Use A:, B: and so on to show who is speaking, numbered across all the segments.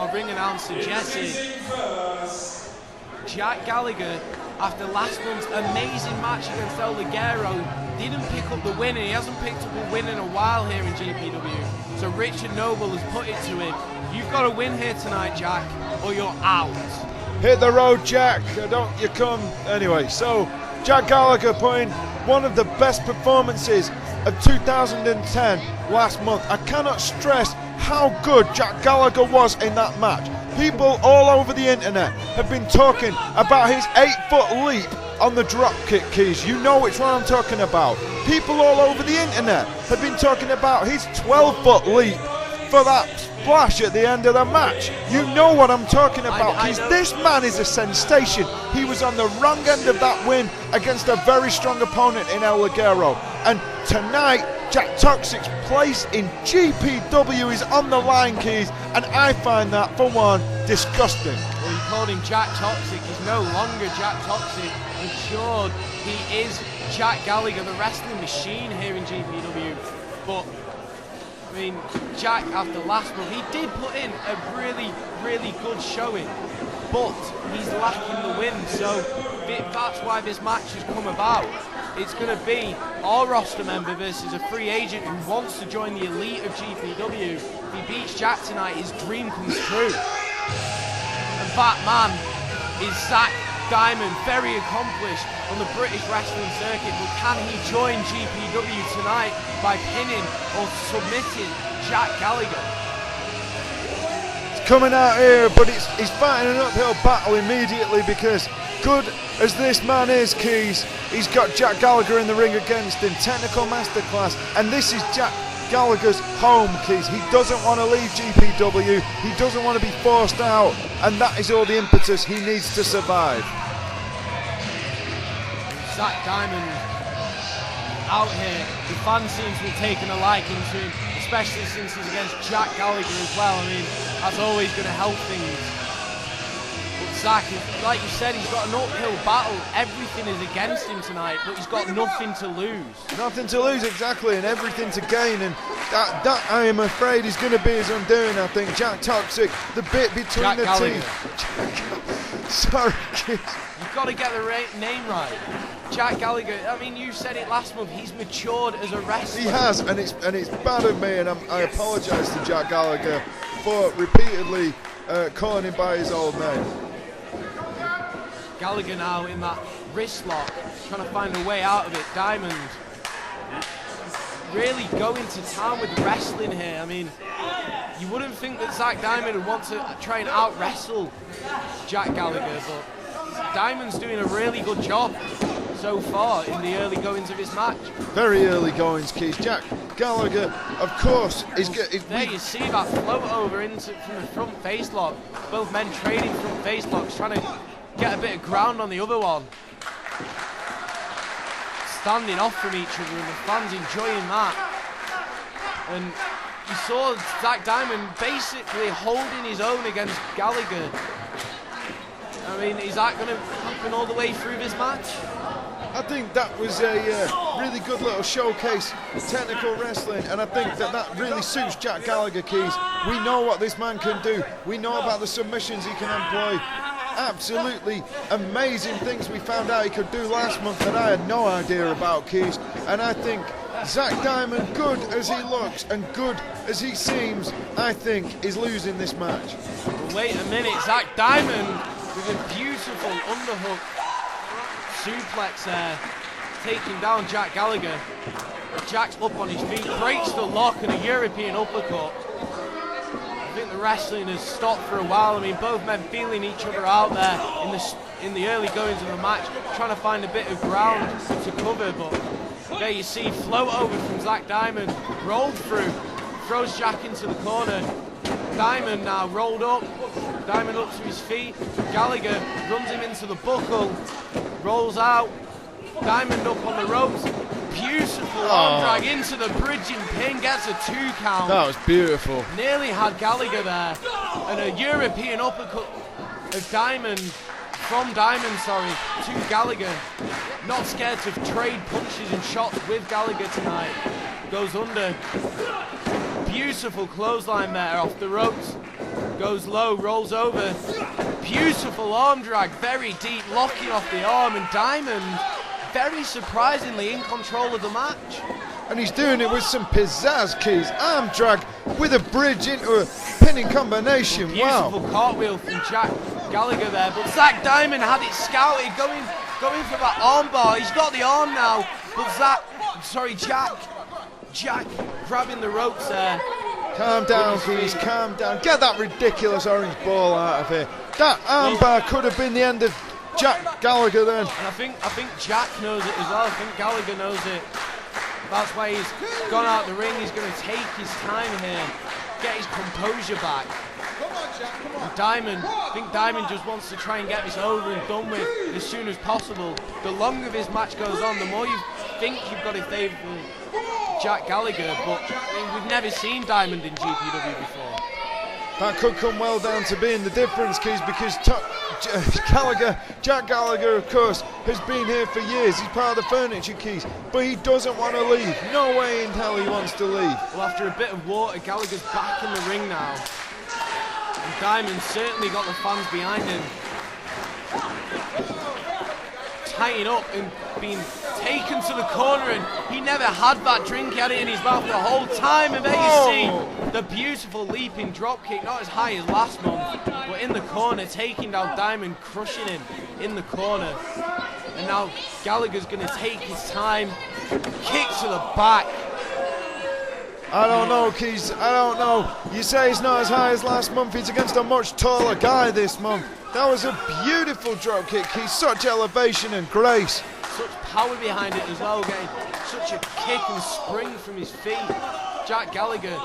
A: our ring announcer Jesse, Jack Gallagher, after last month's amazing match against Ligero, didn't pick up the win, and he hasn't picked up a win in a while here in GPW. So Richard Noble has put it to him. You've got to win here tonight, Jack, or you're out.
B: Hit the road, Jack. Don't you come. Anyway, so Jack Gallagher putting one of the best performances of 2010 last month. I cannot stress how good Jack Gallagher was in that match. People all over the internet have been talking about his 8-foot leap on the drop kick, Keys. You know which one I'm talking about. People all over the internet have been talking about his 12-foot leap for that splash at the end of the match. You know what I'm talking about, Keys. This man is a sensation. He was on the wrong end of that win against a very strong opponent in Ligero. And tonight, Jack Toxic's place in GPW is on the line, Keys, and I find that, for one, disgusting.
A: Well, you called him Jack Toxic. He's no longer Jack Toxic. Ensured he is Jack Gallagher, the wrestling machine here in GPW. But, I mean, Jack, after last month, he did put in a really, really good showing, but he's lacking the win, so that's why this match has come about. It's going to be our roster member versus a free agent who wants to join the elite of GPW. If he beats Jack tonight, his dream comes true. And that man is Zack Diamond, very accomplished on the British wrestling circuit, but can he join GPW tonight by pinning or submitting Jack Gallagher?
B: It's coming out here, but he's fighting an uphill battle immediately, because good as this man is, Keys, he's got Jack Gallagher in the ring against him, technical masterclass, and this is Jack Gallagher's home, Keys. He doesn't want to leave GPW, he doesn't want to be forced out, and that is all the impetus he needs to survive.
A: Zack Diamond out here, the fans seem to have taken a liking to him, especially since he's against Jack Gallagher as well. I mean, that's always going to help things. But Zack, like you said, he's got an uphill battle. Everything is against him tonight, but he's got nothing to lose. Nothing to lose,
B: exactly, and everything to gain, and that I am afraid is going to be his undoing, I think. Jack Toxic, the bit between
A: Jack
B: the
A: Gallagher.
B: teeth. Sorry, kids.
A: You've got to get the name right. Jack Gallagher, I mean, you said it last month, he's matured as a wrestler.
B: He has, and it's bad of me, and I apologise to Jack Gallagher for repeatedly calling him by his old name.
A: Gallagher now in that wrist lock, trying to find a way out of it. Diamond really going to town with wrestling here. I mean, you wouldn't think that Zack Diamond would want to try and out-wrestle Jack Gallagher, but Diamond's doing a really good job so far in the early goings of his match.
B: Very early goings, Keith. Jack Gallagher, of course, is
A: there you see that float over from the front face lock. Both men trading front face locks, trying to get a bit of ground on the other one. Standing off from each other, and the fans enjoying that. And you saw Zack Diamond basically holding his own against Gallagher. I mean, is that going to happen all the way through this match?
B: I think that was a really good little showcase of technical wrestling, and I think that really suits Jack Gallagher, Keys. We know what this man can do. We know about the submissions he can employ. Absolutely amazing things we found out he could do last month that I had no idea about, Keys. And I think Zack Diamond, good as he looks and good as he seems, I think is losing this match.
A: Well, wait a minute, Zack Diamond with a beautiful underhook suplex there, taking down Jack Gallagher. Jack's up on his feet, breaks the lock and a European uppercut. I think the wrestling has stopped for a while. I mean, both men feeling each other out there in the early goings of the match, trying to find a bit of ground to cover, but there you see, float over from Zack Diamond, rolled through, throws Jack into the corner. Diamond now rolled up, Diamond up to his feet, Gallagher runs him into the buckle, rolls out, Diamond up on the ropes, beautiful arm drag into the bridging pin, gets a 2 count.
B: That was beautiful.
A: Nearly had Gallagher there, and a European uppercut of Diamond, from Diamond, to Gallagher. Not scared to trade punches and shots with Gallagher tonight. Goes under. Beautiful clothesline there off the ropes. Goes low, rolls over. Beautiful arm drag, very deep, locking off the arm, and Diamond, very surprisingly, in control of the match.
B: And he's doing it with some pizzazz, Keys. Arm drag with a bridge into a pinning combination.
A: Beautiful cartwheel from Jack Gallagher there, but Zack Diamond had it scouted, going for that arm bar. He's got the arm now, but Jack grabbing the ropes there.
B: Calm down, Keys, calm down. Get that ridiculous orange ball out of here. That arm bar could have been the end of Jack Gallagher then.
A: And I think Jack knows it as well. I think Gallagher knows it. That's why he's gone out the ring. He's going to take his time here, get his composure back. And Diamond, I think Diamond just wants to try and get this over and done with as soon as possible. The longer this match goes on, the more you think you've got to favour Jack Gallagher, but we've never seen Diamond in GPW before.
B: That could come well down to being the difference, Keys, because Jack Gallagher, of course, has been here for years. He's part of the furniture, Keys, but he doesn't want to leave. No way in hell he wants to leave.
A: Well, after a bit of water, Gallagher's back in the ring now. And Diamond certainly got the fans behind him. Tying up and being taken to the corner, and he never had that drink. He had it in his mouth the whole time, and there you see the beautiful leaping drop kick, not as high as last month, but in the corner, taking down Diamond, crushing him in the corner. And now Gallagher's going to take his time, kick to the back.
B: I don't know, Keys, I don't know. You say he's not as high as last month. He's against a much taller guy this month. That was a beautiful drop kick, Keys. Such elevation and grace.
A: Such power behind it as well, getting such a kick and spring from his feet. Jack Gallagher,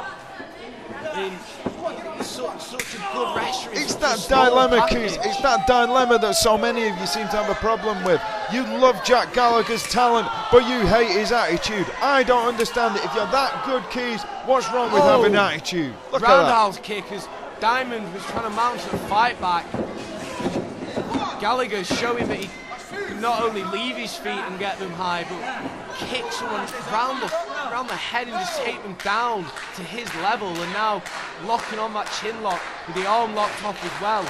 A: such a good wrestler.
B: It's that dilemma, Keys. It's that dilemma that so many of you seem to have a problem with. You love Jack Gallagher's talent, but you hate his attitude. I don't understand it. If you're that good, Keys, what's wrong with having attitude? Look
A: roundhouse kick as Diamond was trying to mount a fight back. Gallagher showing that he can not only leave his feet and get them high, but kick someone round the head and just take them down to his level, and now locking on that chin lock with the arm locked off as well.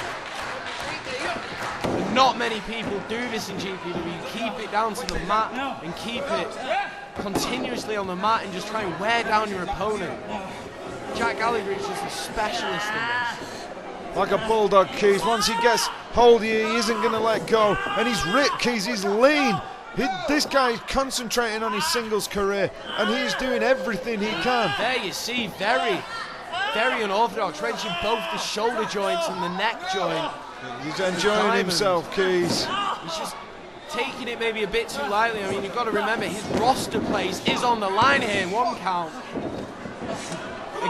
A: And not many people do this in GPW. Keep it down to the mat and keep it continuously on the mat and just try and wear down your opponent. Jack Gallagher is just a specialist in this.
B: Like a bulldog, Keys. Once he gets hold of you, he isn't going to let go. And he's ripped, Keys. He's lean. This guy is concentrating on his singles career, and he's doing everything he can.
A: There you see, very unorthodox, wrenching both the shoulder joints and the neck joint.
B: He's enjoying himself, Keys.
A: He's just taking it maybe a bit too lightly. I mean, you've got to remember, his roster place is on the line here in 1 count.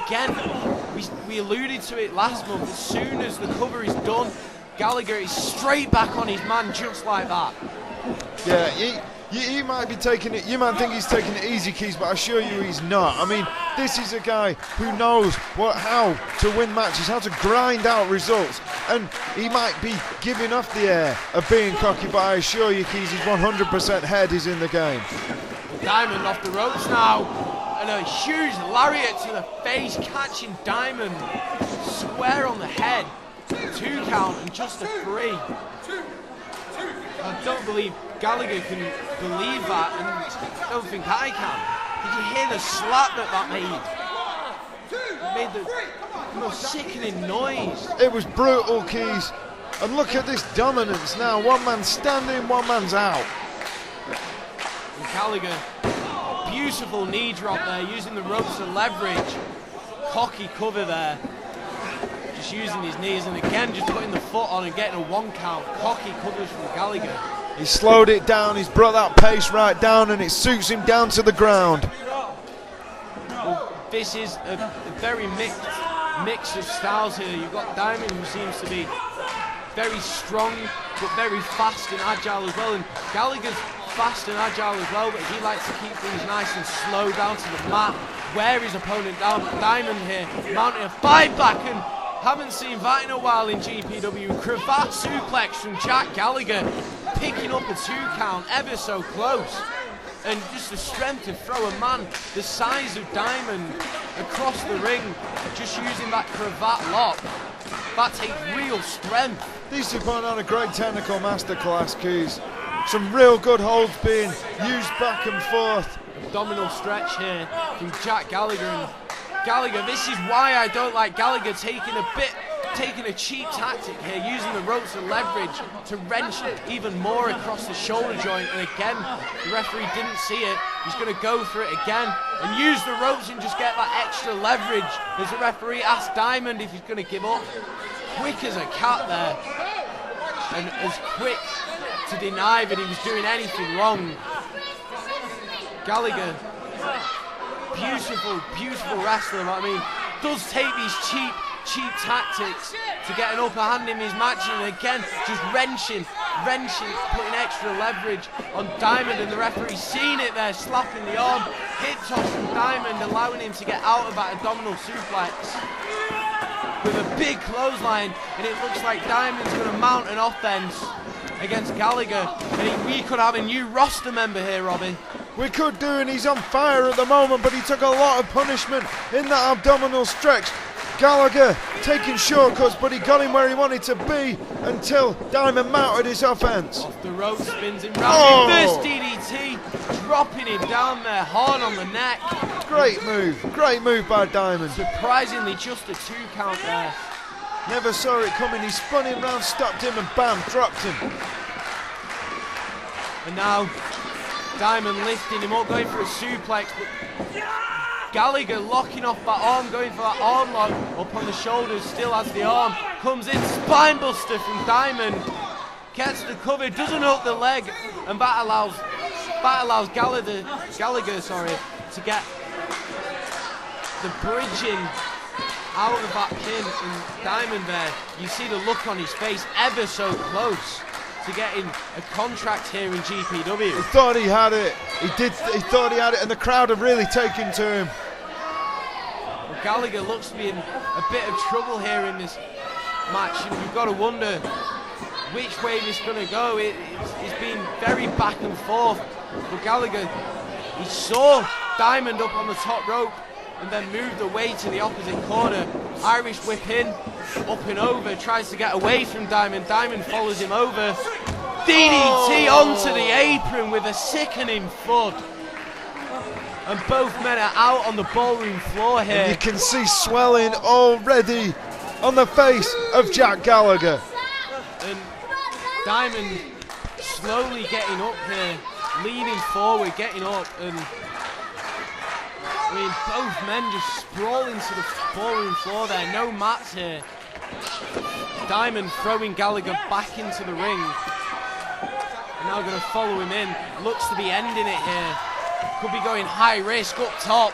A: Again, we alluded to it last month. As soon as the cover is done, Gallagher is straight back on his man just like that.
B: Yeah, he might be taking it, you might think he's taking it easy, Keys, but I assure you he's not. I mean, this is a guy who knows how to win matches, how to grind out results, and he might be giving off the air of being cocky, but I assure you, Keys, he's 100% head is in the game.
A: Diamond off the ropes now. And a huge lariat to the face, catching Diamond square on the head. 2 count and just a 3. I don't believe Gallagher can believe that, and I don't think I can. Did you hear the slap that made? It made the most sickening noise.
B: It was brutal, Keys. And look at this dominance now. One man's standing, one man's out.
A: And Gallagher, beautiful knee drop there, using the ropes to leverage. Cocky cover there. Just using his knees, and again just putting the foot on and getting a 1 count. Cocky covers from Gallagher.
B: He slowed it down, he's brought that pace right down, and it suits him down to the ground.
A: Well, this is a very mix of styles here. You've got Diamond, who seems to be very strong but very fast and agile as well, and Gallagher's fast and agile as well, but he likes to keep things nice and slow down to the mat, wear his opponent down. Diamond here mounting a fight back, and haven't seen that in a while in GPW. Cravat suplex from Jack Gallagher, picking up a 2 count ever so close, and just the strength to throw a man the size of Diamond across the ring, just using that cravat lock. That takes real strength.
B: These two putting on a great technical masterclass, Keys. Some real good holds being used back and forth.
A: Abdominal stretch here from Jack Gallagher. And Gallagher, this is why I don't like Gallagher taking a cheap tactic here, using the ropes and leverage to wrench even more across the shoulder joint. And again, the referee didn't see it. He's going to go for it again and use the ropes and just get that extra leverage as the referee asked Diamond if he's going to give up. Quick as a cat there, and as quick to deny that he was doing anything wrong. Gallagher, beautiful wrestler. I mean, does take these cheap tactics to get an upper hand in his match, and again, just wrenching, putting extra leverage on Diamond, and the referee seen it there, slapping the arm, hip toss from Diamond, allowing him to get out of that abdominal suplex with a big clothesline, and it looks like Diamond's going to mount an offense against Gallagher, and we could have a new roster member here, Robbie.
B: We could do, and he's on fire at the moment, but he took a lot of punishment in that abdominal stretch. Gallagher taking shortcuts, but he got him where he wanted to be until Diamond mounted his offense.
A: Off the rope, spins him round. Reverse DDT, dropping him down there hard on the neck.
B: Great move by Diamond.
A: Surprisingly, just a 2 count there.
B: Never saw it coming. He spun him round, stopped him, and bam, dropped him.
A: And now Diamond lifting him up, going for a suplex, but Gallagher locking off that arm, going for that arm lock up on the shoulders, still has the arm, comes in, spine buster from Diamond, gets the cover, doesn't hook the leg, and that allows Gallagher to get the bridging out of that pin, and Diamond there, you see the look on his face, ever so close to getting a contract here in GPW.
B: He thought he had it. He thought he had it, and the crowd have really taken to him.
A: Well, Gallagher looks to be in a bit of trouble here in this match, and you've got to wonder which way this is going to go. It's been very back and forth. But Gallagher, he saw Diamond up on the top rope and then moved away to the opposite corner. Irish whip in, up and over, tries to get away from Diamond. Diamond follows him over. DDT onto the apron with a sickening thud. And both men are out on the ballroom floor here.
B: And you can see swelling already on the face of Jack Gallagher.
A: And Diamond slowly getting up here, leaning forward, getting up, and I mean, both men just sprawling to the ballroom floor there, no mats here. Diamond throwing Gallagher back into the ring. And now going to follow him in. Looks to be ending it here. Could be going high risk up top.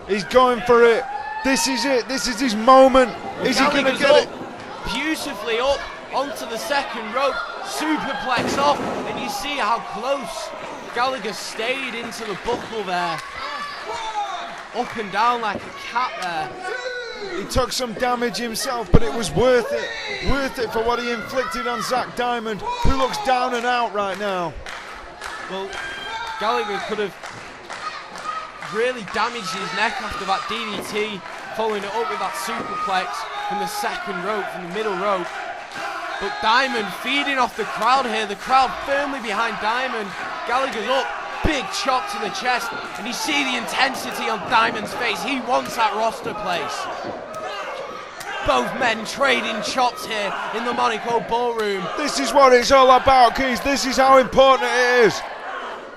B: He's going for it. This is it. This is his moment. Is he going to get it?
A: Beautifully up onto the second rope. Superplex off. And you see how close Gallagher stayed into the buckle there. Up and down like a cat there.
B: He took some damage himself, but it was worth it. Worth it for what he inflicted on Zack Diamond, who looks down and out right now.
A: Well, Gallagher could have really damaged his neck after that DDT, following it up with that superplex from the second rope, from the middle rope. But Diamond feeding off the crowd here, the crowd firmly behind Diamond. Gallagher's up. Big chop to the chest, and you see the intensity on Diamond's face. He wants that roster place. Both men trading chops here in the Monaco ballroom.
B: This is what it's all about, Keys. This is how important it is.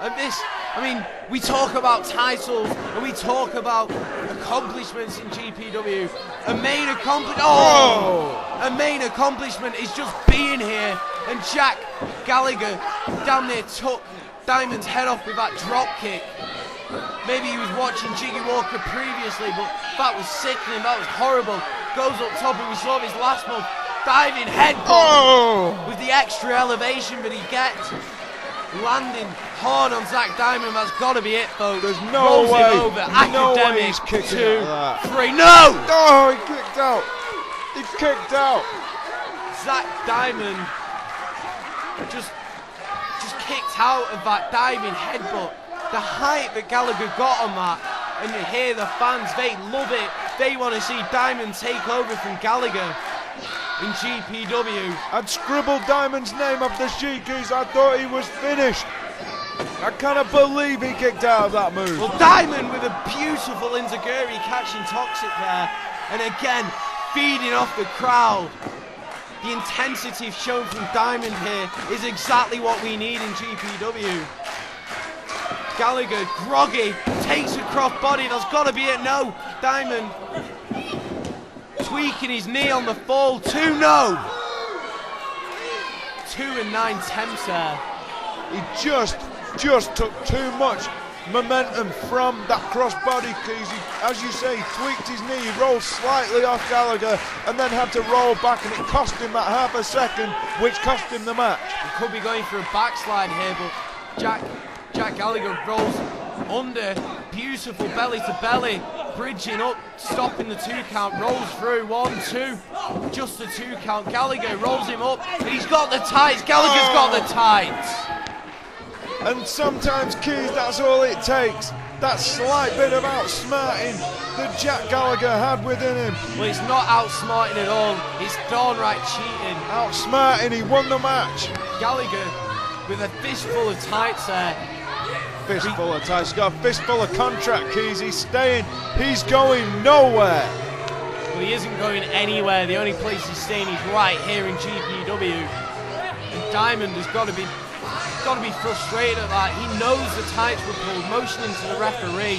A: And this, I mean, we talk about titles and we talk about accomplishments in GPW. A main accomplishment is just being here, and Jack Gallagher down there took Diamond's head off with that drop kick. Maybe he was watching Jiggy Walker previously, but that was sickening, that was horrible. Goes up top, and we saw this last month, diving headbutt with the extra elevation that he gets. Landing hard on Zack Diamond, that's got to be it, folks.
B: There's no way.
A: Him over.
B: No
A: Academic,
B: way he's kicking
A: 2,
B: out of that.
A: 3, no!
B: Oh, he kicked out. He kicked out.
A: Zack Diamond just kicked out of that diving headbutt. The height that Gallagher got on that, and you hear the fans, they love it. they want to see Diamond take over from Gallagher in GPW.
B: I'd scribbled Diamond's name up the sheet, Keys. I thought he was finished. I cannot believe he kicked out of that move.
A: Well, Diamond with a beautiful enziguri catching Toxic there, and again feeding off the crowd. The intensity shown from Diamond here is exactly what we need in GPW. Gallagher, groggy, takes a cross body, that's got to be it. No, Diamond tweaking his knee on the fall. 2-0. 2 and 9 attempts there.
B: He just took too much momentum from that crossbody, Keys. As you say, he tweaked his knee, he rolled slightly off Gallagher and then had to roll back, and it cost him that half a second, which cost him the match.
A: He could be going for a backslide here, but Jack Gallagher rolls under, beautiful belly to belly, bridging up, stopping the 2 count, rolls through, 1, 2, just the 2 count. Gallagher rolls him up, and he's got the tights. Gallagher's got the tights.
B: And sometimes, Keys, that's all it takes. That slight bit of outsmarting that Jack Gallagher had within him.
A: Well, it's not outsmarting at all. It's downright cheating.
B: Outsmarting, he won the match.
A: Gallagher with a fistful of tights there.
B: Fistful of tights. He's got a fistful of contract, Keys. He's staying. He's going nowhere.
A: Well, he isn't going anywhere. The only place he's staying is right here in GPW. And Diamond has got to be frustrated at that. He knows the tights were pulled, motioning to the referee,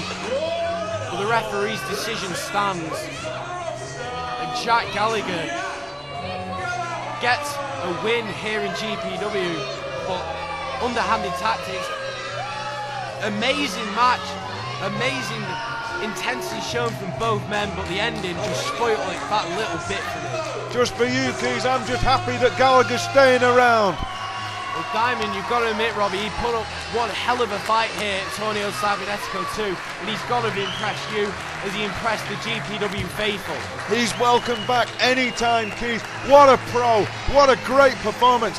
A: but the referee's decision stands. And Jack Gallagher gets a win here in GPW, but underhanded tactics. Amazing match, amazing intensity shown from both men, but the ending just spoiled it that little bit for me.
B: Just for you, Keys, I'm just happy that Gallagher's staying around.
A: Well, Diamond, you've got to admit, Robbie, he put up one hell of a fight here at Torneo Cibernetico too, and he's got to impress you as he impressed the GPW faithful. He's
B: welcome back anytime, Keith. What a pro, what a great performance.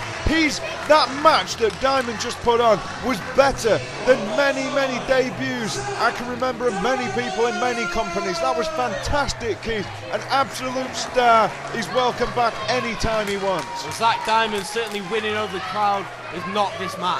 B: That match that Diamond just put on was better than many debuts. I can remember many people in many companies. That was fantastic, Keith. An absolute star. He's welcome back anytime he wants.
A: Well, Zack Diamond certainly winning over the crowd is not this match.